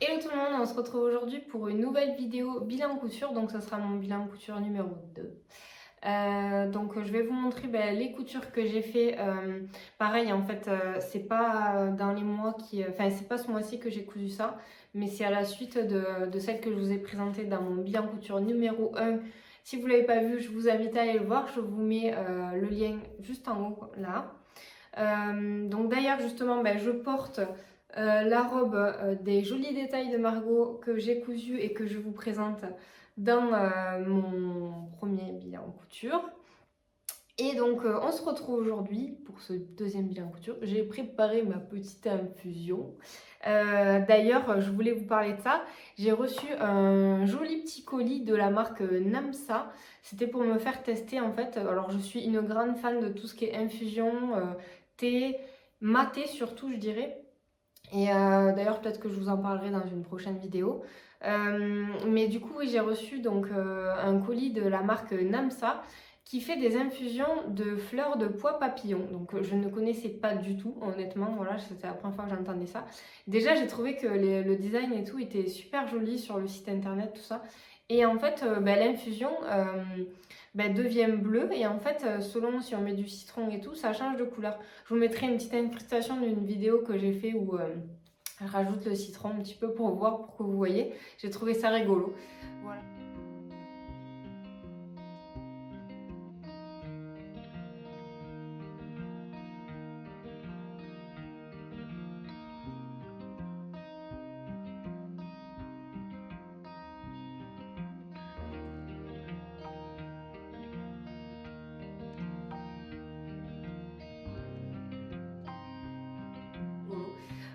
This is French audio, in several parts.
Hello tout le monde, on se retrouve aujourd'hui pour une nouvelle vidéo bilan couture, donc ça sera mon bilan couture numéro 2. Donc je vais vous montrer les coutures que j'ai fait. Pareil en fait, c'est pas dans les mois qui... Enfin c'est pas ce mois-ci que j'ai cousu ça, mais c'est à la suite de celle que je vous ai présentée dans mon bilan couture numéro 1. Si vous l'avez pas vu, je vous invite à aller le voir, je vous mets le lien juste en haut là. Donc d'ailleurs justement je porte la robe des jolis détails de Margot que j'ai cousu et que je vous présente dans mon premier bilan couture. Et donc on se retrouve aujourd'hui pour ce deuxième bilan couture. J'ai préparé ma petite infusion. D'ailleurs je voulais vous parler de ça. J'ai reçu un joli petit colis de la marque Namsa. C'était pour me faire tester en fait. Alors je suis une grande fan de tout ce qui est infusion, thé, maté surtout je dirais. Et d'ailleurs, peut-être que je vous en parlerai dans une prochaine vidéo. Mais du coup, oui, j'ai reçu donc un colis de la marque Namsa qui fait des infusions de fleurs de pois papillon. Donc je ne connaissais pas du tout, honnêtement. Voilà, c'était la première fois que j'entendais ça. Déjà, j'ai trouvé que le design et tout était super joli sur le site internet, tout ça. Et en fait, l'infusion devient bleue. Et en fait, selon si on met du citron et tout, ça change de couleur. Je vous mettrai une petite incrustation d'une vidéo que j'ai fait où je rajoute le citron un petit peu pour voir, pour que vous voyez. J'ai trouvé ça rigolo. Voilà.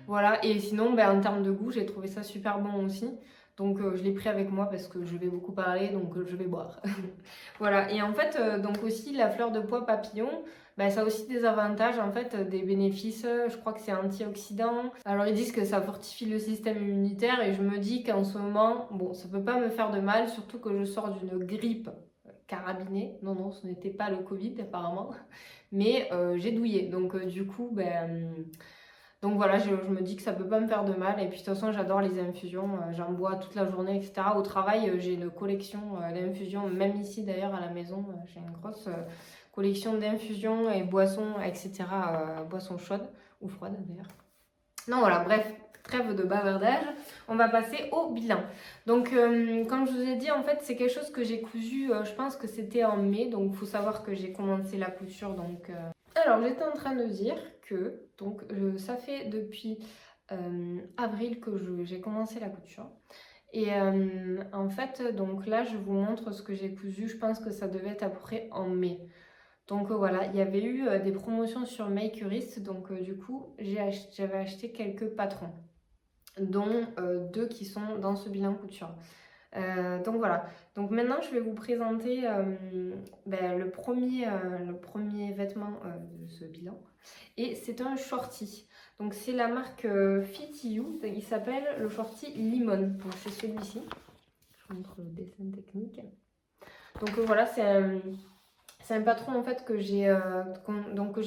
Voilà, et sinon, en termes de goût, j'ai trouvé ça super bon aussi. Donc je l'ai pris avec moi parce que je vais beaucoup parler, donc je vais boire. Voilà, et en fait, donc aussi la fleur de pois papillon, ça a aussi des avantages, en fait, des bénéfices. Je crois que c'est antioxydant. Alors ils disent que ça fortifie le système immunitaire et je me dis qu'en ce moment, bon, ça peut pas me faire de mal, surtout que je sors d'une grippe carabinée. Non, non, ce n'était pas le Covid apparemment, mais j'ai douillé. Donc du coup, donc voilà, je me dis que ça peut pas me faire de mal. Et puis de toute façon, j'adore les infusions. J'en bois toute la journée, etc. Au travail, j'ai une collection d'infusions. Même ici, d'ailleurs, à la maison, j'ai une grosse collection d'infusions et boissons, etc. Boissons chaudes ou froides, d'ailleurs. Non, voilà, bref, trêve de bavardage. On va passer au bilan. Donc, comme je vous ai dit, en fait, c'est quelque chose que j'ai cousu, je pense que c'était en mai. Donc, il faut savoir que j'ai commencé la couture, donc... Alors, j'étais en train de dire que donc ça fait depuis avril que j'ai commencé la couture. Et en fait, donc là, je vous montre ce que j'ai cousu. Je pense que ça devait être à peu près en mai. Donc voilà, il y avait eu des promotions sur Makerist. Donc du coup, j'avais acheté quelques patrons, dont deux qui sont dans ce bilan couture. Donc voilà, donc maintenant je vais vous présenter le premier vêtement de ce bilan et c'est un shorty. Donc c'est la marque Fit You, il s'appelle le shorty Limon, donc c'est celui-ci. Je vous montre le dessin technique. Donc voilà, c'est un patron en fait que j'ai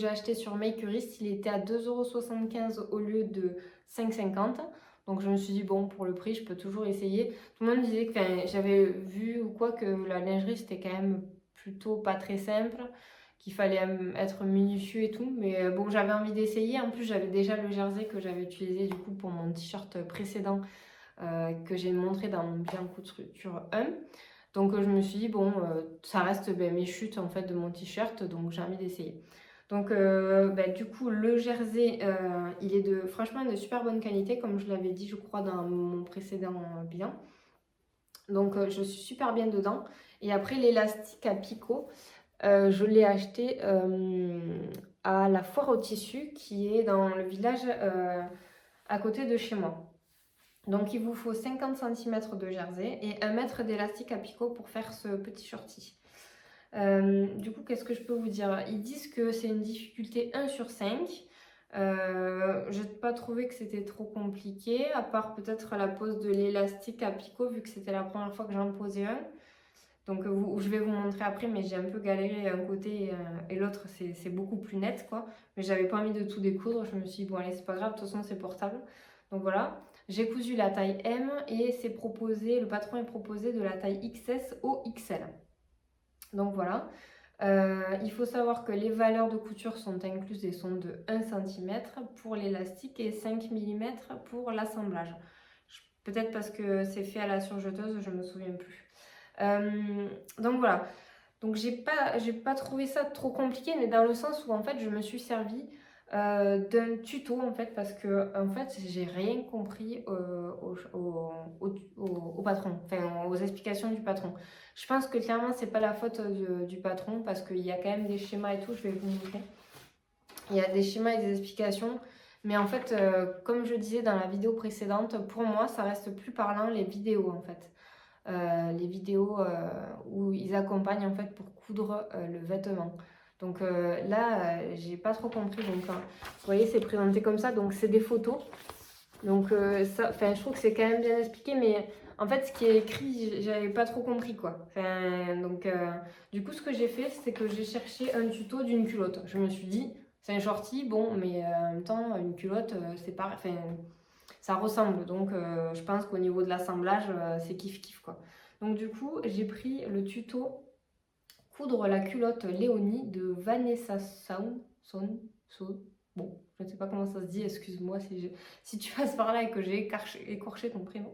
acheté sur Makerist, il était à 2,75 € au lieu de 5,50 €. Donc je me suis dit bon, pour le prix je peux toujours essayer. Tout le monde disait que j'avais vu ou quoi que la lingerie c'était quand même plutôt pas très simple, qu'il fallait être minutieux et tout, mais bon, j'avais envie d'essayer. En plus j'avais déjà le jersey que j'avais utilisé du coup pour mon t-shirt précédent que j'ai montré dans mon bilan couture 1. Donc je me suis dit bon, ça reste mes chutes en fait de mon t-shirt, donc j'ai envie d'essayer. Donc du coup le jersey il est franchement de super bonne qualité, comme je l'avais dit je crois dans mon précédent bilan. Donc je suis super bien dedans. Et après l'élastique à picot, je l'ai acheté à la foire au tissu qui est dans le village à côté de chez moi. Donc il vous faut 50 cm de jersey et 1 mètre d'élastique à picot pour faire ce petit shorty. Du coup, qu'est-ce que je peux vous dire? Ils disent que c'est une difficulté 1 sur 5. Je n'ai pas trouvé que c'était trop compliqué, à part peut-être la pose de l'élastique à picot, vu que c'était la première fois que j'en posais un. Donc je vais vous montrer après, mais j'ai un peu galéré un côté et l'autre, c'est beaucoup plus net, quoi. Mais j'avais pas envie de tout découdre, je me suis dit, bon allez, c'est pas grave, de toute façon c'est portable. Donc voilà. J'ai cousu la taille M et c'est proposé, le patron est proposé de la taille XS au XL. Donc voilà. Il faut savoir que les valeurs de couture sont incluses et sont de 1 cm pour l'élastique et 5 mm pour l'assemblage. Peut-être parce que c'est fait à la surjeteuse, je ne me souviens plus. Donc voilà. Donc j'ai pas trouvé ça trop compliqué, mais dans le sens où en fait je me suis servi d'un tuto en fait, parce que en fait j'ai rien compris au patron, enfin aux explications du patron. Je pense que clairement c'est pas la faute du patron, parce qu'il y a quand même des schémas et tout, je vais vous montrer. Il y a des schémas et des explications, mais en fait comme je disais dans la vidéo précédente, pour moi ça reste plus parlant les vidéos en fait. Les vidéos où ils accompagnent en fait pour coudre le vêtement. Donc là, j'ai pas trop compris. Donc, vous voyez, c'est présenté comme ça. Donc, c'est des photos. Donc, ça, je trouve que c'est quand même bien expliqué. Mais en fait, ce qui est écrit, j'avais pas trop compris quoi. Donc, du coup, ce que j'ai fait, c'est que j'ai cherché un tuto d'une culotte. Je me suis dit, c'est un shorty, bon, mais en même temps, une culotte, c'est pareil. Ça ressemble, donc je pense qu'au niveau de l'assemblage, c'est kiff-kiff quoi. Donc du coup, j'ai pris le tuto coudre la culotte Léonie de Vanessa Bon, je ne sais pas comment ça se dit, excuse-moi si tu passes par là et que j'ai écorché ton prénom.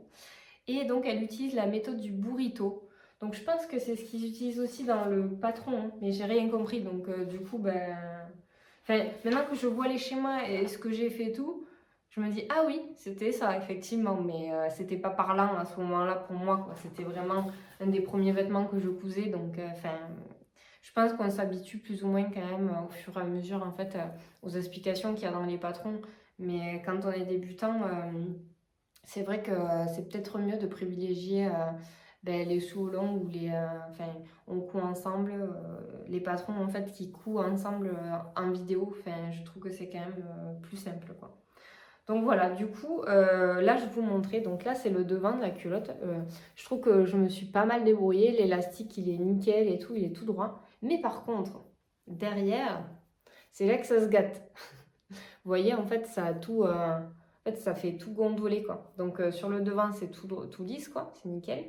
Et donc elle utilise la méthode du burrito. Donc je pense que c'est ce qu'ils utilisent aussi dans le patron, hein, mais j'ai rien compris. Donc du coup, maintenant que je vois les schémas et ce que j'ai fait tout, je me dis, ah oui, c'était ça, effectivement, mais c'était pas parlant à ce moment-là pour moi, quoi. C'était vraiment un des premiers vêtements que je cousais, donc je pense qu'on s'habitue plus ou moins quand même au fur et à mesure, en fait, aux explications qu'il y a dans les patrons. Mais quand on est débutant, c'est vrai que c'est peut-être mieux de privilégier les sous longs ou on coud ensemble, les patrons en fait qui coudent ensemble en vidéo, je trouve que c'est quand même plus simple quoi. Donc voilà, du coup, là je vais vous montrer, donc là c'est le devant de la culotte. Je trouve que je me suis pas mal débrouillée, l'élastique il est nickel et tout, il est tout droit. Mais par contre, derrière, c'est là que ça se gâte. Vous voyez, en fait, ça a tout, ça fait tout gondoler quoi. Donc sur le devant c'est tout lisse quoi, c'est nickel.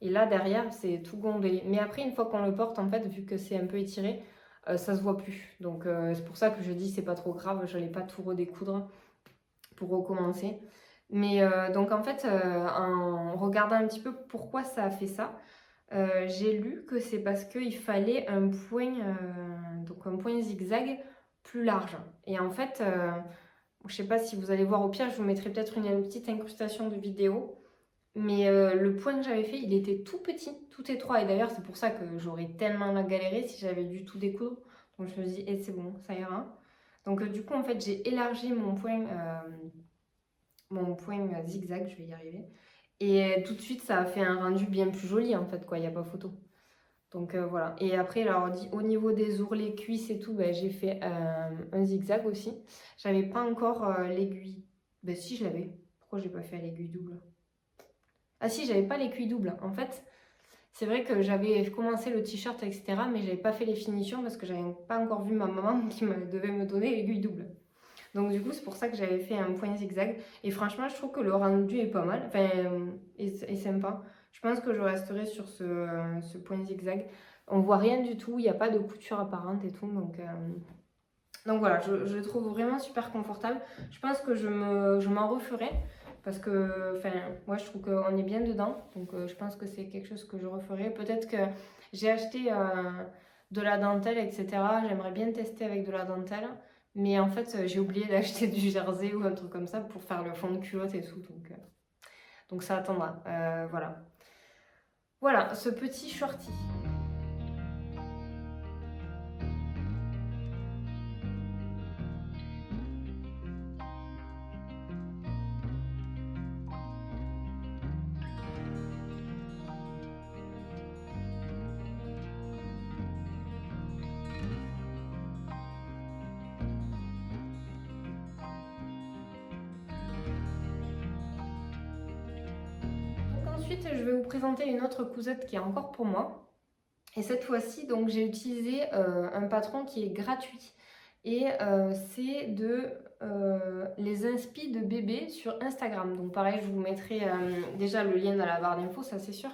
Et là derrière c'est tout gondolé. Mais après une fois qu'on le porte, en fait, vu que c'est un peu étiré, ça se voit plus. Donc c'est pour ça que je dis c'est pas trop grave, je n'allais pas tout redécoudre pour recommencer. Mais donc en fait, en regardant un petit peu pourquoi ça a fait ça, j'ai lu que c'est parce qu'il fallait donc un point zigzag plus large. Et en fait, je sais pas si vous allez voir, au pire, je vous mettrai peut-être une petite incrustation de vidéo. Mais le point que j'avais fait, il était tout petit, tout étroit. Et d'ailleurs, c'est pour ça que j'aurais tellement galéré si j'avais dû tout découdre. Donc je me dis, eh, c'est bon, ça ira. Donc du coup, en fait, j'ai élargi mon point zigzag, je vais y arriver. Et tout de suite, ça a fait un rendu bien plus joli, en fait, quoi. Il n'y a pas photo. Donc voilà. Et après, alors, au niveau des ourlets, cuisses et tout, j'ai fait un zigzag aussi. J'avais pas encore l'aiguille. Si, je l'avais. Pourquoi j'ai pas fait à l'aiguille double? Ah si, j'avais pas l'aiguille double. En fait, c'est vrai que j'avais commencé le t-shirt, etc. Mais j'avais pas fait les finitions parce que j'avais pas encore vu ma maman qui devait me donner l'aiguille double. Donc du coup, c'est pour ça que j'avais fait un point zigzag. Et franchement, je trouve que le rendu est pas mal. Est sympa. Je pense que je resterai sur ce point zigzag. On voit rien du tout. Il n'y a pas de couture apparente et tout. Donc voilà, je le trouve vraiment super confortable. Je pense que je m'en referai. Parce que, moi, je trouve qu'on est bien dedans. Donc je pense que c'est quelque chose que je referai. Peut-être que j'ai acheté de la dentelle, etc. J'aimerais bien tester avec de la dentelle. Mais en fait, j'ai oublié d'acheter du jersey ou un truc comme ça pour faire le fond de culotte et tout. Donc ça attendra. Voilà. Voilà, ce petit shorty. Ensuite, je vais vous présenter une autre cousette qui est encore pour moi. Et cette fois-ci, donc j'ai utilisé un patron qui est gratuit. Et c'est de les inspi de bébé sur Instagram. Donc pareil, je vous mettrai déjà le lien dans la barre d'infos, ça c'est sûr,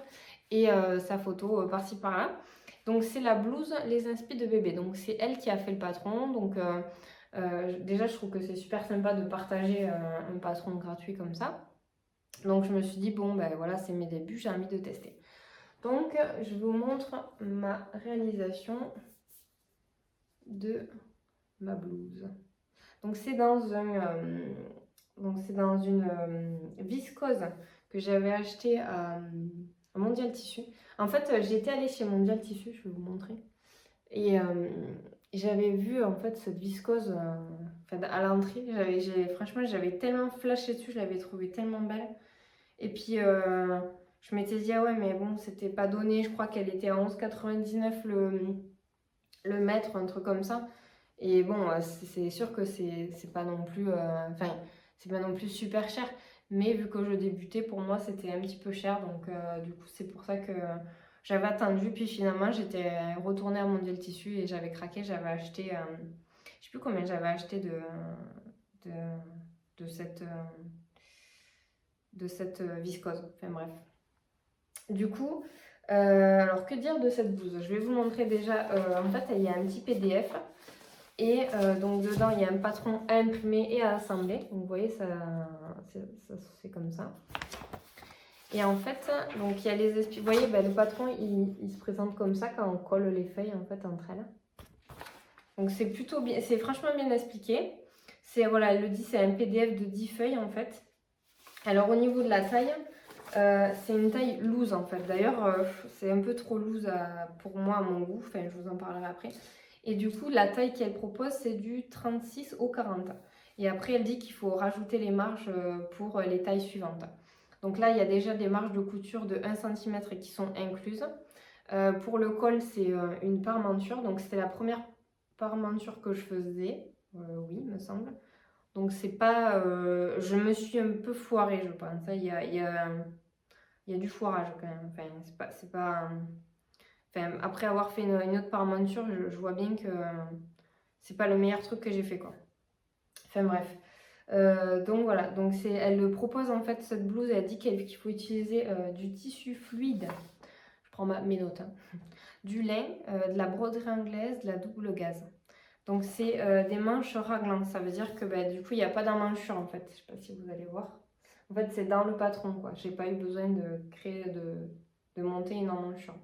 et sa photo par-ci par-là. Donc c'est la blouse les inspi de bébé. Donc c'est elle qui a fait le patron. Donc déjà je trouve que c'est super sympa de partager un patron gratuit comme ça. Donc je me suis dit bon ben voilà, c'est mes débuts, j'ai envie de tester. Donc je vous montre ma réalisation de ma blouse. Donc c'est dans une viscose que j'avais acheté à Mondial Tissu. En fait, j'étais allée chez Mondial Tissu, je vais vous montrer. Et j'avais vu en fait cette viscose à l'entrée. Franchement, j'avais tellement flashé dessus, je l'avais trouvée tellement belle. Et puis je m'étais dit, ah ouais, mais bon, c'était pas donné. Je crois qu'elle était à 11,99 le mètre, un truc comme ça. Et bon, c'est sûr que c'est pas non plus, c'est pas non plus super cher. Mais vu que je débutais, pour moi, c'était un petit peu cher. Donc, du coup, c'est pour ça que j'avais attendu. Puis finalement, j'étais retournée à Mondial Tissu et j'avais craqué. J'avais acheté, je sais plus combien j'avais acheté de, de cette viscose. Enfin bref. Du coup, alors que dire de cette blouse? Je vais vous montrer déjà. En fait, il y a un petit PDF. Et donc dedans, il y a un patron à imprimer et à assembler. Donc vous voyez, ça c'est comme ça. Et en fait, donc il y a les vous voyez, le patron, il se présente comme ça quand on colle les feuilles en fait entre elles. Donc c'est plutôt bien, c'est franchement bien expliqué. C'est, voilà, elle le dit, c'est un PDF de 10 feuilles en fait. Alors au niveau de la taille, c'est une taille loose en fait. D'ailleurs, c'est un peu trop loose pour moi à mon goût. Enfin, je vous en parlerai après. Et du coup, la taille qu'elle propose, c'est du 36 au 40. Et après, elle dit qu'il faut rajouter les marges pour les tailles suivantes. Donc là, il y a déjà des marges de couture de 1 cm qui sont incluses. Pour le col, c'est une parmenture. Donc c'était la première parmenture que je faisais. Oui, me semble. Donc c'est pas... je me suis un peu foirée, je pense. Il y a du foirage quand même. Enfin, c'est pas... Enfin, après avoir fait une autre parmenture, je vois bien que c'est pas le meilleur truc que j'ai fait, quoi. Enfin bref. Donc voilà, donc elle propose en fait cette blouse, elle dit qu'il faut utiliser du tissu fluide. Je prends mes notes. Hein. Du lin, de la broderie anglaise, de la double gaze. Donc c'est des manches raglantes, ça veut dire que du coup il n'y a pas d'emmanchure en fait. Je sais pas si vous allez voir. En fait c'est dans le patron, quoi. J'ai pas eu besoin de de monter une emmanchure.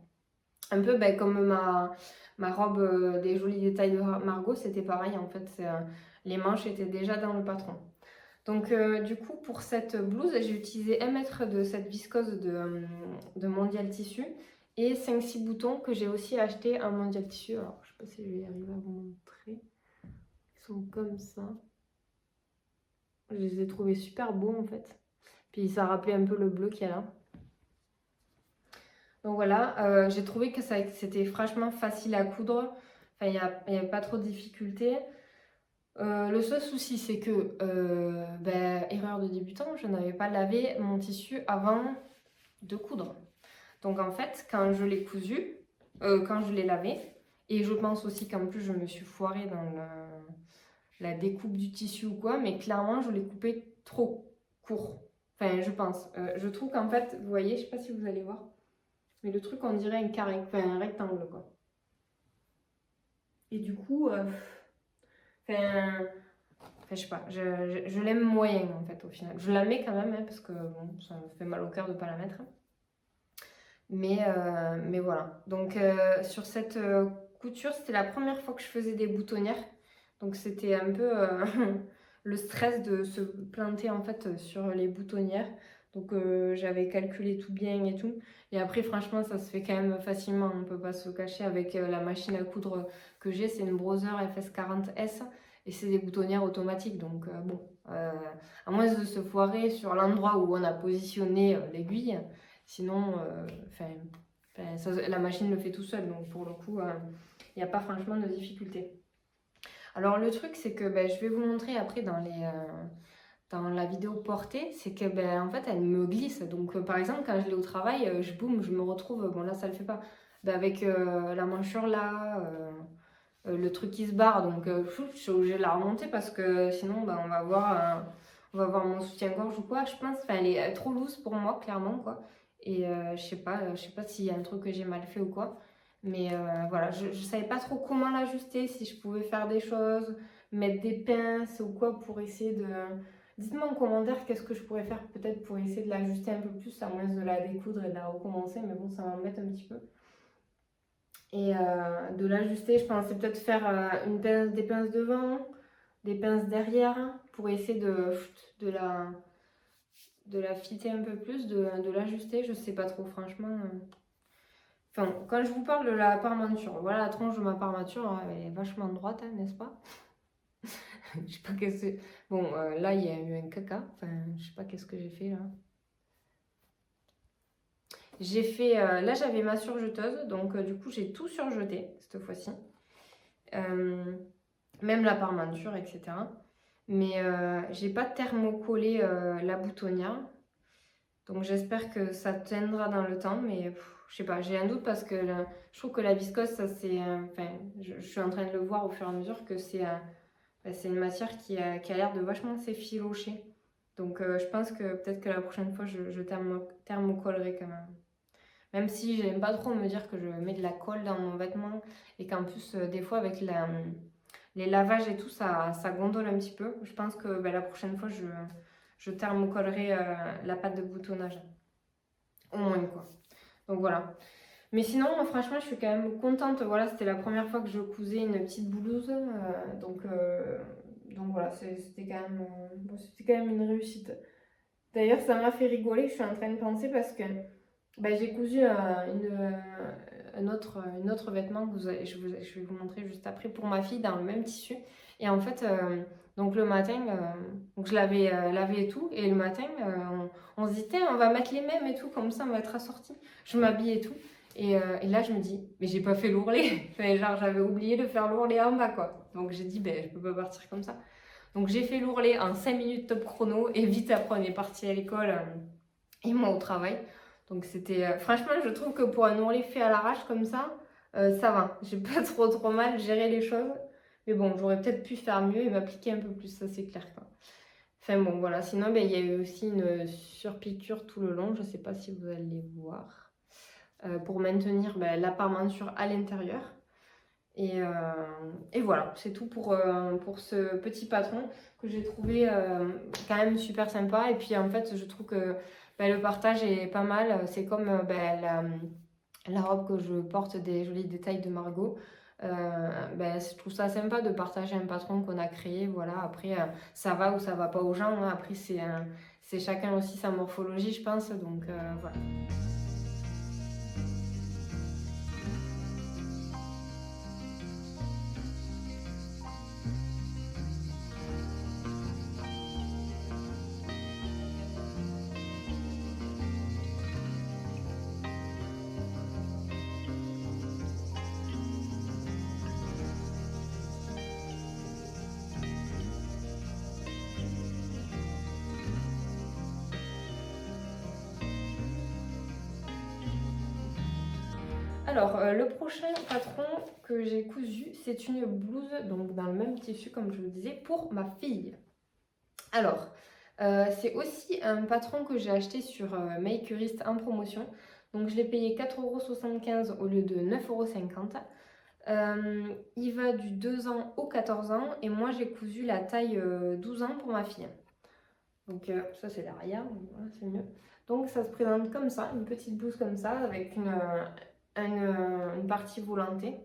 Un peu comme ma robe des jolis détails de Margot, c'était pareil en fait. Les manches étaient déjà dans le patron. Donc du coup pour cette blouse, j'ai utilisé 1 mètre de cette viscose de Mondial Tissu et 5-6 boutons que j'ai aussi acheté à Mondial Tissu. Alors je sais pas si je vais arriver à vous montrer. Ils sont comme ça. Je les ai trouvés super beaux en fait. Puis ça rappelait un peu le bleu qu'il y a là. Donc voilà, j'ai trouvé que c'était franchement facile à coudre. Enfin, il n'y avait pas trop de difficultés. Le seul souci, c'est que, erreur de débutant, je n'avais pas lavé mon tissu avant de coudre. Donc en fait, quand je l'ai cousu, quand je l'ai lavé, et je pense aussi qu'en plus je me suis foirée dans la découpe du tissu ou quoi, mais clairement je l'ai coupé trop court. Enfin, je pense. Je trouve qu'en fait, vous voyez, je sais pas si vous allez voir, mais le truc, on dirait un carré, enfin un rectangle, quoi. Et du coup, je sais pas, je l'aime moyen, en fait, au final. Je la mets quand même, hein, parce que bon, ça me fait mal au cœur de pas la mettre. Mais voilà. Donc, sur cette couture, c'était la première fois que je faisais des boutonnières. Donc, c'était un peu le stress de se planter, en fait, sur les boutonnières. Donc j'avais calculé tout bien et tout. Et après franchement ça se fait quand même facilement. On ne peut pas se cacher avec la machine à coudre que j'ai. C'est une Brother FS40S et c'est des boutonnières automatiques. Donc bon, à moins de se foirer sur l'endroit où on a positionné l'aiguille. Sinon, la machine le fait tout seul. Donc pour le coup, il n'y a pas franchement de difficulté. Alors le truc c'est que je vais vous montrer après dans la vidéo portée, c'est que en fait elle me glisse. Donc par exemple quand je l'ai au travail, je me retrouve, bon là ça le fait pas, avec la manchure là, le truc qui se barre, donc je suis obligée de la remonter parce que sinon bah, on va voir mon soutien-gorge ou quoi, je pense. Enfin, elle est trop loose pour moi, clairement, quoi. Et je sais pas s'il y a un truc que j'ai mal fait ou quoi. Mais voilà, je savais pas trop comment l'ajuster, si je pouvais faire des choses, mettre des pinces ou quoi pour essayer de... Dites-moi en commentaire qu'est-ce que je pourrais faire peut-être pour essayer de l'ajuster un peu plus, à moins de la découdre et de la recommencer, mais bon, ça m'embête un petit peu. Et de l'ajuster, je pensais peut-être faire des pinces devant, des pinces derrière, pour essayer de la fitter un peu plus, de l'ajuster, je sais pas trop franchement. Enfin, quand je vous parle de la parmenture, voilà la tranche de ma parmenture, hein, elle est vachement droite, hein, n'est-ce pas? Je sais pas qu'est-ce que... Bon, là, il y a eu un caca. Enfin, je sais pas qu'est-ce que j'ai fait, là. J'ai fait... là, j'avais ma surjeteuse. Donc, du coup, j'ai tout surjeté, cette fois-ci. Même la parmenture, etc. Mais j'ai pas thermocollé la boutonnière. Donc, j'espère que ça tiendra dans le temps. Mais je sais pas, j'ai un doute parce que je trouve que la viscose, ça c'est... Enfin, je suis en train de le voir au fur et à mesure que c'est une matière qui a l'air de vachement s'effilocher. Donc je pense que peut-être que la prochaine fois, je thermocollerai quand même. Même si j'aime pas trop me dire que je mets de la colle dans mon vêtement et qu'en plus, des fois, avec les lavages et tout, ça gondole un petit peu. Je pense que la prochaine fois, je thermocollerai la pâte de boutonnage. Au moins, quoi. Donc voilà. Mais sinon, franchement, je suis quand même contente. Voilà, c'était la première fois que je cousais une petite blouse. Donc voilà, c'était quand même une réussite. D'ailleurs, ça m'a fait rigoler. Je suis en train de penser parce que j'ai cousu un autre vêtement que je vais vous montrer juste après pour ma fille dans le même tissu. Et en fait, donc le matin, donc je l'avais lavé et tout. Et le matin, on se dit, tiens, on va mettre les mêmes et tout, comme ça on va être assortis. Je m'habille et tout. Et là, je me dis, mais j'ai pas fait l'ourlet. Enfin, genre, j'avais oublié de faire l'ourlet en bas, quoi. Donc j'ai dit, je peux pas partir comme ça. Donc j'ai fait l'ourlet en 5 minutes top chrono. Et vite après, on est parti à l'école et moi au travail. Donc c'était... franchement, je trouve que pour un ourlet fait à l'arrache comme ça va. J'ai pas trop mal géré les choses. Mais bon, j'aurais peut-être pu faire mieux et m'appliquer un peu plus, ça c'est clair, quoi. Enfin bon, voilà. Sinon, il y a eu aussi une surpiqûre tout le long. Je sais pas si vous allez voir. Pour maintenir la parmenture à l'intérieur. Et voilà, c'est tout pour ce petit patron que j'ai trouvé quand même super sympa. Et puis en fait, je trouve que le partage est pas mal. C'est comme la robe que je porte, des jolis détails de Margot. Je trouve ça sympa de partager un patron qu'on a créé. Voilà. Après, ça va ou ça va pas aux gens, hein. Après, c'est chacun aussi sa morphologie, je pense. Donc voilà. Alors, le prochain patron que j'ai cousu, c'est une blouse, donc dans le même tissu comme je vous disais, pour ma fille. Alors, c'est aussi un patron que j'ai acheté sur Makerist en promotion. Donc, je l'ai payé 4,75 € au lieu de 9,50 €. Il va du 2 ans au 14 ans et moi j'ai cousu la taille 12 ans pour ma fille. Donc ça c'est l'arrière, voilà, c'est mieux. Donc ça se présente comme ça, une petite blouse comme ça avec une partie volantée.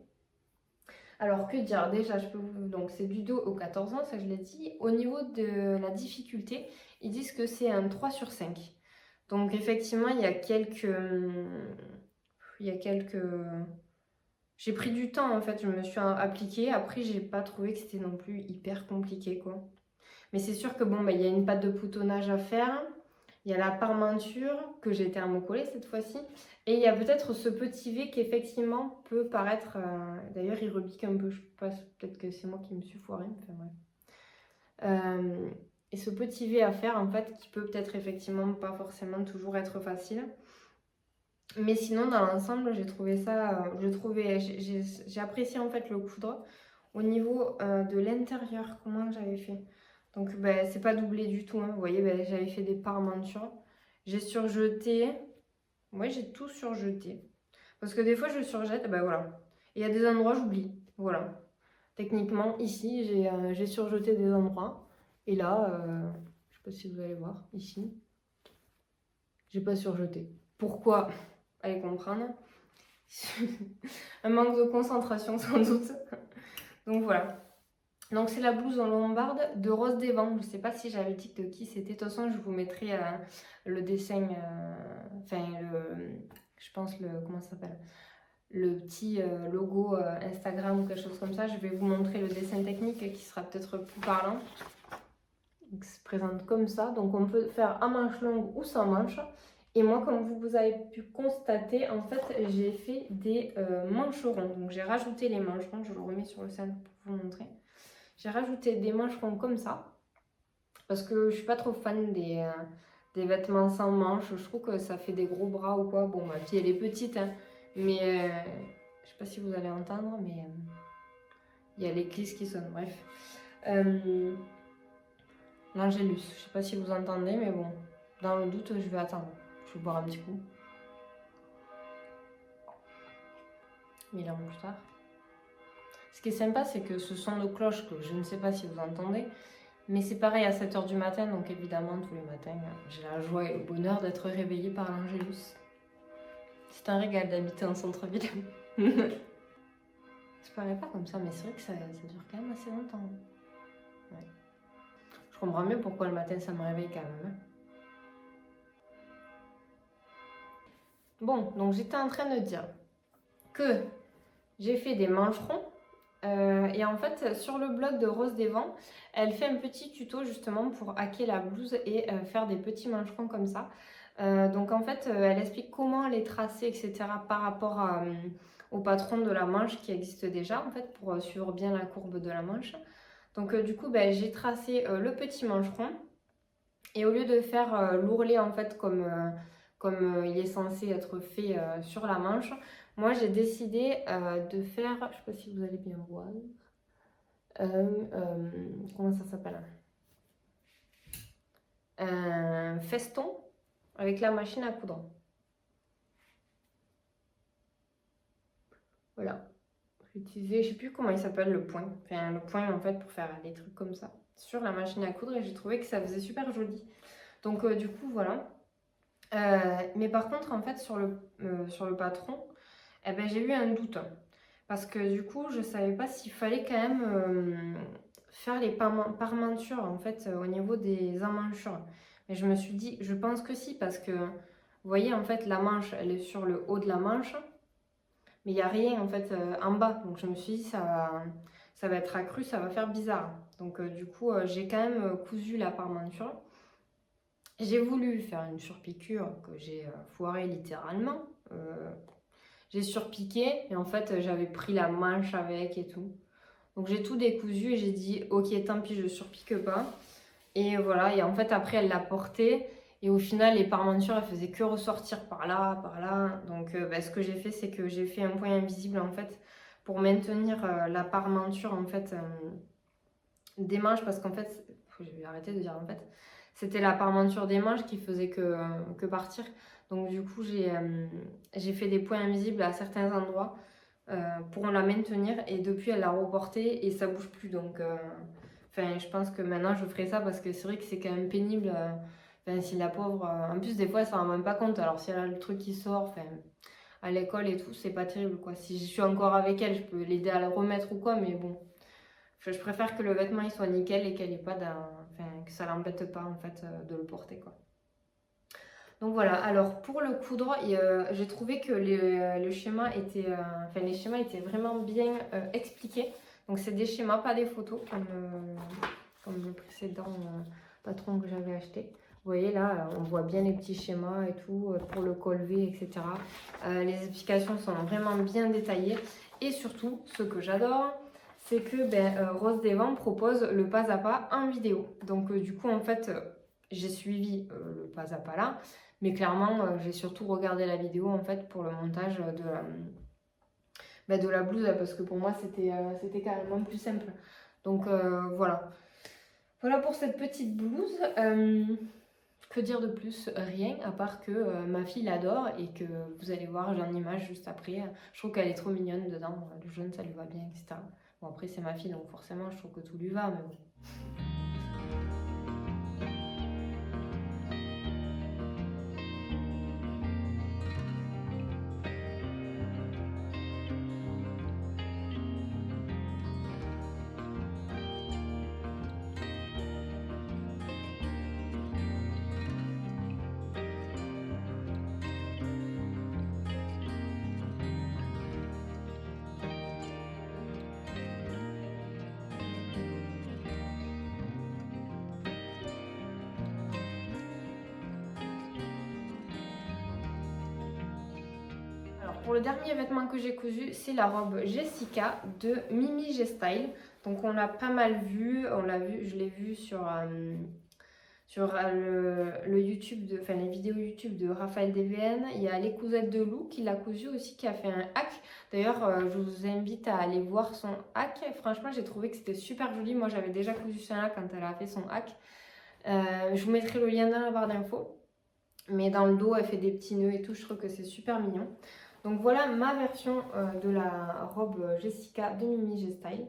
Alors que dire, déjà donc c'est du 2 au 14 ans, ça je l'ai dit. Au niveau de la difficulté, ils disent que c'est un 3 sur 5. Donc effectivement il y a quelques... J'ai pris du temps en fait, je me suis appliquée. Après j'ai pas trouvé que c'était non plus hyper compliqué, quoi. Mais c'est sûr que il y a une pâte de boutonnage à faire. Il y a la parmenture que j'ai thermocollée cette fois-ci. Et il y a peut-être ce petit V qui effectivement peut paraître... D'ailleurs, il repique un peu. Je pense peut-être que c'est moi qui me suis foirée. Enfin bref. Et ce petit V à faire, en fait, qui peut peut-être effectivement pas forcément toujours être facile. Mais sinon, dans l'ensemble, j'ai trouvé ça... j'ai apprécié en fait le coudre. au niveau de l'intérieur, comment j'avais fait. Donc ben, c'est pas doublé du tout, hein. Vous voyez, ben, j'avais fait des parmentures. J'ai surjeté, ouais j'ai tout surjeté. Parce que des fois je surjette, ben voilà. Et il y a des endroits j'oublie, voilà. Techniquement ici j'ai surjeté des endroits. Et là, je sais pas si vous allez voir, ici, j'ai pas surjeté. Pourquoi? Allez comprendre. Un manque de concentration sans doute. Donc voilà. Donc c'est la blouse en lombarde de Rose des Vents. Je ne sais pas si j'avais dit de qui c'était. De toute façon, je vous mettrai le dessin, enfin je pense comment ça s'appelle, le petit logo Instagram ou quelque chose comme ça. Je vais vous montrer le dessin technique qui sera peut-être plus parlant. Il se présente comme ça. Donc on peut faire à manche longue ou sans manche. Et moi, comme vous avez pu constater, en fait, j'ai fait des mancherons. Donc j'ai rajouté les mancherons. Je le remets sur le sein pour vous montrer. J'ai rajouté des mancherons comme ça. Parce que je suis pas trop fan des vêtements sans manches. Je trouve que ça fait des gros bras ou quoi. Bon, ma fille, elle est petite, hein, mais je sais pas si vous allez entendre, mais il y a l'église qui sonne. Bref. L'Angélus, je sais pas si vous entendez, mais bon, dans le doute, je vais attendre. Je vais boire un petit coup. 1000 ans plus tard. Ce qui est sympa, c'est que ce son de cloche, que je ne sais pas si vous entendez, mais c'est pareil à 7 h du matin, donc évidemment, tous les matins, j'ai la joie et le bonheur d'être réveillée par l'Angélus. C'est un régal d'habiter en centre-ville. Ça paraît pas comme ça, mais c'est vrai que ça dure quand même assez longtemps. Ouais. Je comprends mieux pourquoi le matin ça me réveille quand même. Bon, donc j'étais en train de dire que j'ai fait des mancherons. Et en fait, sur le blog de Rose des Vents, elle fait un petit tuto justement pour hacker la blouse et faire des petits mancherons comme ça. Donc en fait, elle explique comment les tracer, etc. par rapport au patron de la manche qui existe déjà, en fait, pour suivre bien la courbe de la manche. Donc du coup, ben, j'ai tracé le petit mancheron. Et au lieu de faire l'ourlet, en fait, comme il est censé être fait sur la manche, moi, j'ai décidé de faire, je ne sais pas si vous allez bien voir, comment ça s'appelle? Un feston avec la machine à coudre. Voilà. J'ai utilisé, je sais plus comment il s'appelle, le point. Enfin, le point, en fait, pour faire des trucs comme ça sur la machine à coudre. Et j'ai trouvé que ça faisait super joli. Donc, du coup, voilà. Mais par contre, en fait, sur le patron, eh ben, j'ai eu un doute. Parce que du coup, je savais pas s'il fallait quand même faire les parmentures en fait au niveau des emmanchures. Mais je me suis dit, je pense que si, parce que vous voyez, en fait, la manche, elle est sur le haut de la manche, mais il n'y a rien en fait en bas. Donc je me suis dit, ça va être accru, ça va faire bizarre. Donc du coup, j'ai quand même cousu la parmenture. J'ai voulu faire une surpiqûre que j'ai foirée littéralement. J'ai surpiqué et en fait j'avais pris la manche avec et tout. Donc j'ai tout décousu et j'ai dit ok tant pis je surpique pas. Et voilà, et en fait après elle l'a porté et au final les parmentures elles faisaient que ressortir par là, par là. Donc ce que j'ai fait c'est que j'ai fait un point invisible en fait pour maintenir la parmenture en fait des manches parce qu'en fait, je vais arrêter de dire en fait, c'était la parmenture des manches qui faisait que partir. Donc du coup j'ai fait des points invisibles à certains endroits pour la maintenir et depuis elle l'a reportée et ça bouge plus. Donc je pense que maintenant je ferai ça parce que c'est vrai que c'est quand même pénible. Si la pauvre, en plus des fois elle s'en rend même pas compte. Alors si elle a le truc qui sort, à l'école et tout, c'est pas terrible quoi. Si je suis encore avec elle, je peux l'aider à le remettre ou quoi, mais bon. Je préfère que le vêtement il soit nickel et qu'elle ait pas que ça l'embête pas en fait de le porter quoi. Donc voilà, alors pour le coudre, j'ai trouvé que le schéma était, les schémas étaient vraiment bien expliqués. Donc c'est des schémas, pas des photos comme le précédent patron que j'avais acheté. Vous voyez là, on voit bien les petits schémas et tout pour le col V, etc. Les explications sont vraiment bien détaillées. Et surtout, ce que j'adore, c'est que Rose des Vents propose le pas à pas en vidéo. Donc du coup, en fait, j'ai suivi le pas à pas là. Mais clairement, j'ai surtout regardé la vidéo en fait pour le montage de la blouse parce que pour moi c'était carrément plus simple. Donc voilà. Voilà pour cette petite blouse. Que dire de plus? Rien, à part que ma fille l'adore et que vous allez voir, j'ai une image juste après. Je trouve qu'elle est trop mignonne dedans. Le jaune, ça lui va bien, etc. Bon, après, c'est ma fille, donc forcément, je trouve que tout lui va, mais bon. Pour le dernier vêtement que j'ai cousu, c'est la robe Jessica de Mimi G Style. Donc on l'a pas mal vu, je l'ai vu sur le YouTube, enfin les vidéos YouTube de Raphaël DVN. Il y a les cousettes de Lou qui l'a cousu aussi, qui a fait un hack. D'ailleurs, je vous invite à aller voir son hack. Franchement, j'ai trouvé que c'était super joli. Moi, j'avais déjà cousu celle-là quand elle a fait son hack. Je vous mettrai le lien dans la barre d'infos. Mais dans le dos, elle fait des petits nœuds et tout. Je trouve que c'est super mignon. Donc voilà ma version de la robe Jessica de Mimi G Style.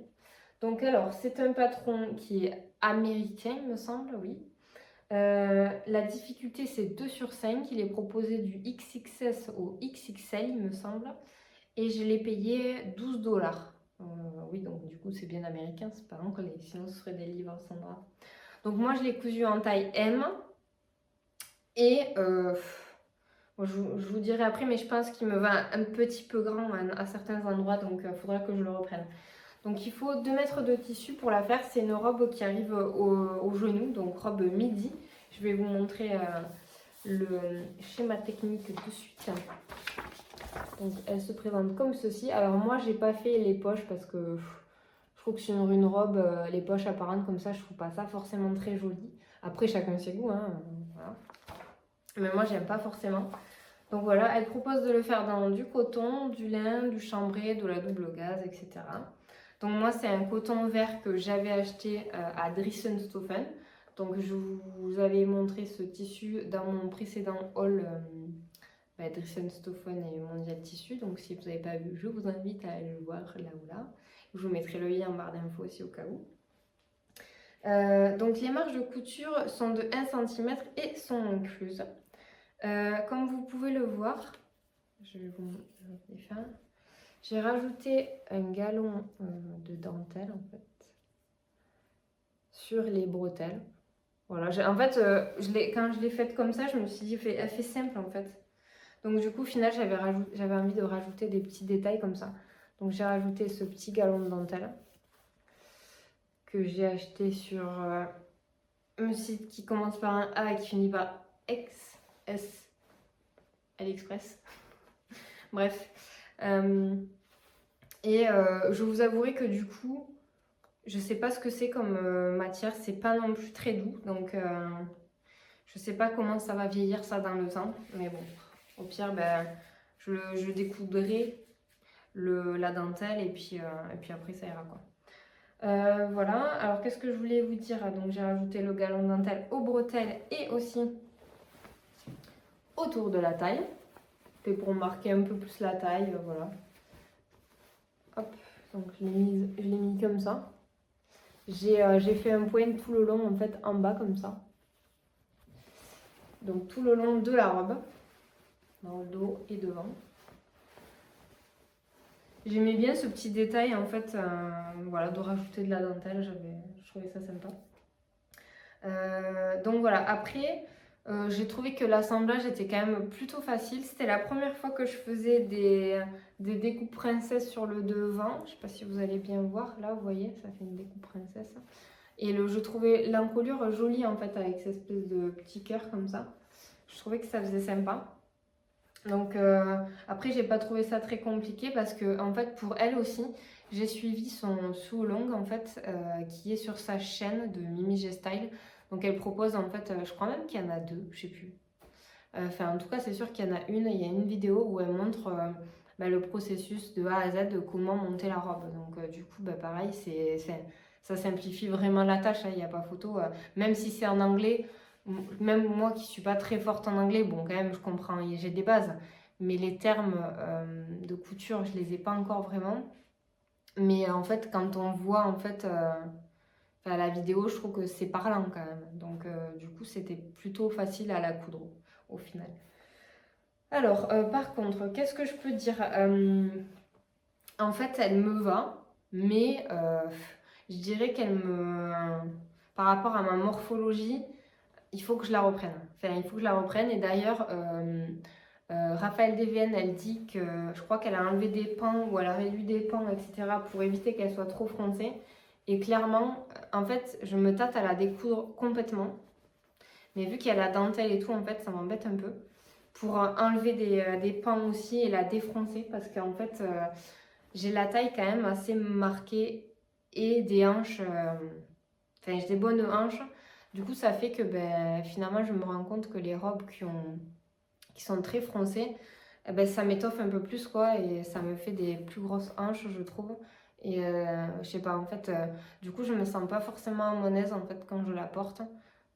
Donc alors, c'est un patron qui est américain, il me semble, oui. La difficulté, c'est 2 sur 5. Il est proposé du XXS au XXL, il me semble. Et je l'ai payé 12 $. Oui, donc du coup, c'est bien américain, c'est pas anglais. Sinon, ce serait des livres, Sandra. Donc moi, je l'ai cousu en taille M. Et... je vous dirai après, mais je pense qu'il me va un petit peu grand à certains endroits, donc il faudra que je le reprenne. Donc il faut 2 mètres de tissu pour la faire. C'est une robe qui arrive au genou, donc robe midi. Je vais vous montrer le schéma technique tout de suite. Donc elle se présente comme ceci. Alors moi, j'ai pas fait les poches parce que je trouve que sur une robe, les poches apparentes comme ça, je trouve pas ça forcément très joli. Après, chacun ses goûts, hein, voilà. Mais moi, j'aime pas forcément. Donc voilà, elle propose de le faire dans du coton, du lin, du chambré, de la double gaze, etc. Donc moi, c'est un coton vert que j'avais acheté à Dressenstoffen. Donc je vous avais montré ce tissu dans mon précédent haul Dressenstoffen et Mondial Tissu. Donc si vous n'avez pas vu, je vous invite à aller le voir là ou là. Je vous mettrai le lien en barre d'infos aussi au cas où. Donc les marges de couture sont de 1 cm et sont incluses. Comme vous pouvez le voir, je vais vous les faire. J'ai rajouté un galon de dentelle en fait sur les bretelles. Voilà, en fait, quand je l'ai faite comme ça, je me suis dit, elle fait simple en fait. Donc du coup, au final, j'avais envie de rajouter des petits détails comme ça. Donc j'ai rajouté ce petit galon de dentelle que j'ai acheté sur un site qui commence par un A et qui finit par XS. AliExpress. Bref. Je vous avouerai que du coup, je sais pas ce que c'est comme matière. C'est pas non plus très doux. Donc, je sais pas comment ça va vieillir ça dans le temps. Mais bon, au pire, je découdrai la dentelle et puis après, ça ira quoi. Voilà. Alors, qu'est-ce que je voulais vous dire? Donc, j'ai rajouté le galon de dentelle aux bretelles et aussi autour de la taille. C'est pour marquer un peu plus la taille, voilà. Hop, donc je l'ai mis comme ça. J'ai fait un point tout le long en fait en bas comme ça. Donc tout le long de la robe, dans le dos et devant. J'aimais bien ce petit détail en fait, voilà, de rajouter de la dentelle, je trouvais ça sympa. Donc voilà, après j'ai trouvé que l'assemblage était quand même plutôt facile. C'était la première fois que je faisais des découpes princesse sur le devant. Je sais pas si vous allez bien voir, là vous voyez, ça fait une découpe princesse. Et je trouvais l'encolure jolie en fait avec cette espèce de petit cœur comme ça. Je trouvais que ça faisait sympa. Donc après j'ai pas trouvé ça très compliqué parce que en fait pour elle aussi j'ai suivi son sous-longue en fait qui est sur sa chaîne de Mimi G Style. Donc elle propose en fait, je crois même qu'il y en a 2, je sais plus. Enfin en tout cas c'est sûr qu'il y en a une, il y a une vidéo où elle montre le processus de A à Z de comment monter la robe. Donc du coup, pareil, ça simplifie vraiment la tâche, il n'y a pas photo. Même si c'est en anglais, même moi qui ne suis pas très forte en anglais, bon quand même je comprends, j'ai des bases, mais les termes de couture, je les ai pas encore vraiment. Mais en fait, quand on voit en fait la vidéo, je trouve que c'est parlant quand même. Donc du coup, c'était plutôt facile à la coudre au final. Alors, par contre, qu'est-ce que je peux dire en fait, elle me va, mais je dirais qu'elle me... Par rapport à ma morphologie, il faut que je la reprenne. Enfin, il faut que je la reprenne. Et d'ailleurs, Raphaël Devenne, elle dit que je crois qu'elle a enlevé des pans ou elle a réduit des pans, etc. pour éviter qu'elle soit trop froncée. Et clairement, en fait, je me tâte à la découdre complètement. Mais vu qu'il y a la dentelle et tout, en fait, ça m'embête un peu. Pour enlever des pans aussi et la défroncer. Parce qu'en fait, j'ai la taille quand même assez marquée et des hanches. Enfin, j'ai des bonnes hanches. Du coup, ça fait que finalement, je me rends compte que les robes qui sont très froncées, ça m'étoffe un peu plus, quoi, et ça me fait des plus grosses hanches, je trouve. Et je sais pas, en fait, du coup, je me sens pas forcément à mon aise, en fait, quand je la porte.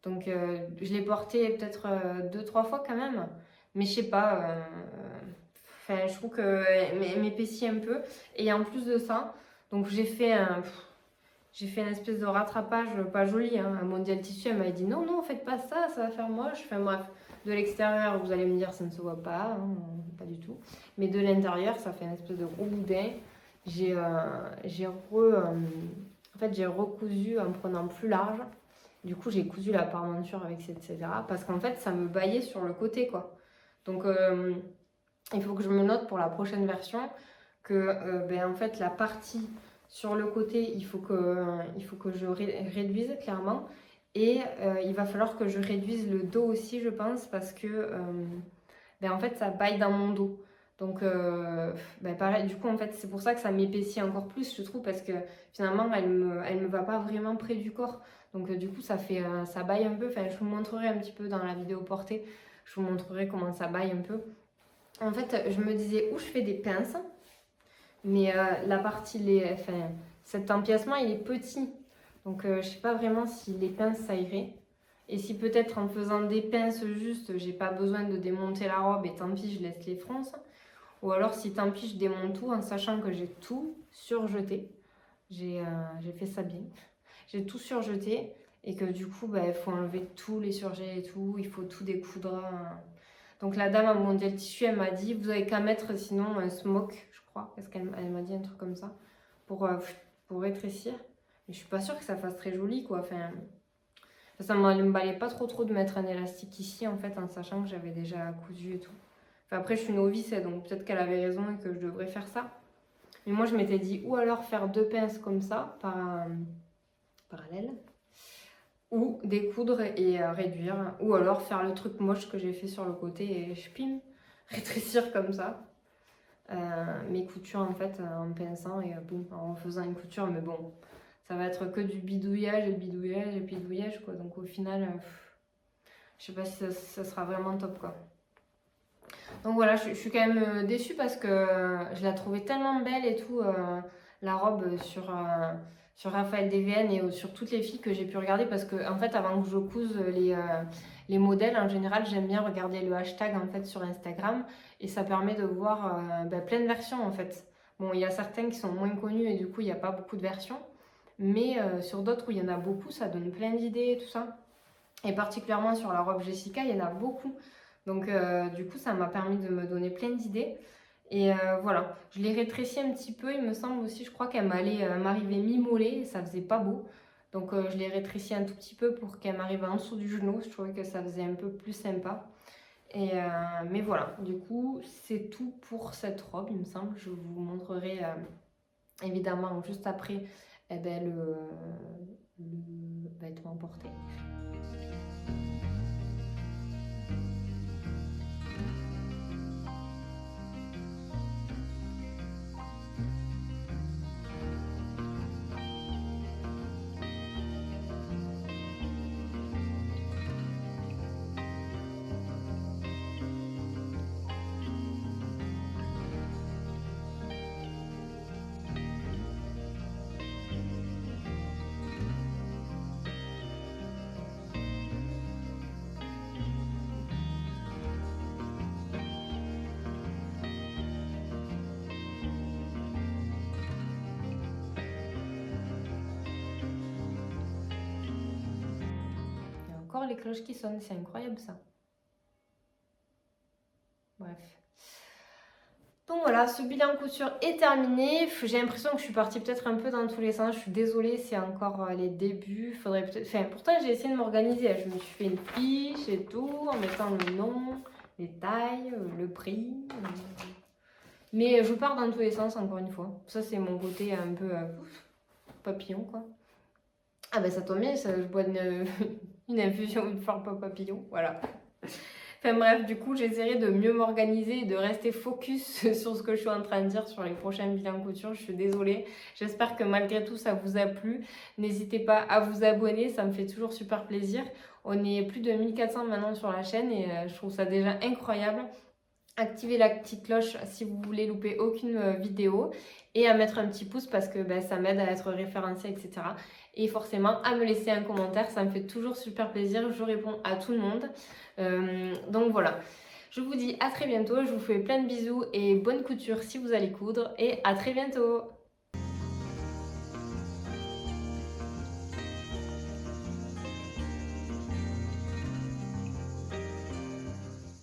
Donc, je l'ai portée peut-être 2-3 fois quand même, mais je sais pas, enfin, je trouve qu'elle m'épaissit un peu. Et en plus de ça, donc j'ai fait une espèce de rattrapage pas joli, hein. À Mondial Tissu, elle m'avait dit non, non, faites pas ça, ça va faire moche. Enfin bref, de l'extérieur, vous allez me dire ça ne se voit pas, hein, pas du tout. Mais de l'intérieur, ça fait une espèce de gros boudin. En fait, j'ai recousu en prenant plus large. Du coup, j'ai cousu la parmenture avec, etc. Parce qu'en fait, ça me baillait sur le côté, quoi. Donc, il faut que je me note pour la prochaine version que, en fait, la partie sur le côté, il faut que je réduise clairement. Et il va falloir que je réduise le dos aussi, je pense, parce que en fait, ça baille dans mon dos. Donc, pareil, du coup, en fait, c'est pour ça que ça m'épaissit encore plus, je trouve, parce que finalement, elle me va pas vraiment près du corps. Donc, du coup, ça baille un peu. Enfin, je vous montrerai un petit peu dans la vidéo portée. Je vous montrerai comment ça baille un peu. En fait, je me disais où je fais des pinces. Mais la partie, cet empiècement, il est petit. Donc, je sais pas vraiment si les pinces, ça irait. Et si peut-être en faisant des pinces juste, j'ai pas besoin de démonter la robe et tant pis, je laisse les fronces. Ou alors, si tant pis, je démonte tout en sachant que j'ai tout surjeté. J'ai fait ça bien. J'ai tout surjeté et que du coup, il faut enlever tous les surjets et tout. Il faut tout découdre. Donc, la dame à Mondial Tissu, elle m'a dit, vous avez qu'à mettre sinon un smoke, parce qu'elle m'a dit un truc comme ça, pour rétrécir. Mais je suis pas sûre que ça fasse très joli, quoi. Enfin, ça ne m'emballait pas trop de mettre un élastique ici, en fait, en sachant que j'avais déjà cousu et tout. Enfin, après, je suis novice, donc peut-être qu'elle avait raison et que je devrais faire ça. Mais moi, je m'étais dit, ou alors faire 2 pinces comme ça, parallèles, ou découdre et réduire, ou alors faire le truc moche que j'ai fait sur le côté et rétrécir comme ça. Mes coutures en fait en pinçant et boum, en faisant une couture, mais bon, ça va être que du bidouillage et bidouillage et bidouillage, quoi. Donc au final, je sais pas si ça sera vraiment top, quoi. Donc voilà, je suis quand même déçue parce que je la trouvais tellement belle et tout, la robe sur Raphaël Devenne et sur toutes les filles que j'ai pu regarder, parce que en fait avant que je couse les modèles, en général j'aime bien regarder le hashtag en fait sur Instagram et ça permet de voir plein de versions en fait. Bon, il y a certaines qui sont moins connues et du coup il n'y a pas beaucoup de versions, mais sur d'autres où il y en a beaucoup, ça donne plein d'idées et tout ça. Et particulièrement sur la robe Jessica, il y en a beaucoup. Donc du coup ça m'a permis de me donner plein d'idées. Et voilà, je l'ai rétréci un petit peu, il me semble aussi, je crois qu'elle m'arrivait mi-mollet et ça faisait pas beau. Donc je l'ai rétréci un tout petit peu pour qu'elle m'arrive en dessous du genou, je trouvais que ça faisait un peu plus sympa. Et, mais voilà, du coup c'est tout pour cette robe, il me semble. Je vous montrerai évidemment juste après le vêtement porté. encore les cloches qui sonnent, c'est incroyable ça. Bref. Donc voilà, ce bilan couture est terminé. J'ai l'impression que je suis partie peut-être un peu dans tous les sens. Je suis désolée, c'est encore les débuts. Faudrait peut-être. Enfin, pourtant j'ai essayé de m'organiser. Je me suis fait une fiche et tout, en mettant le nom, les tailles, le prix. Mais je pars dans tous les sens encore une fois. Ça c'est mon côté un peu papillon quoi. Ah ben ça tombe bien, je bois une infusion de fleurs papillon, voilà. Enfin bref, du coup, j'essaierai de mieux m'organiser et de rester focus sur ce que je suis en train de dire sur les prochains bilans couture. Je suis désolée. J'espère que malgré tout, ça vous a plu. N'hésitez pas à vous abonner, ça me fait toujours super plaisir. On est plus de 1400 maintenant sur la chaîne et je trouve ça déjà incroyable. Activez la petite cloche si vous voulez louper aucune vidéo et à mettre un petit pouce parce que ça m'aide à être référencé, etc. Et forcément à me laisser un commentaire, ça me fait toujours super plaisir, je réponds à tout le monde. Donc voilà, je vous dis à très bientôt, je vous fais plein de bisous et bonne couture si vous allez coudre et à très bientôt.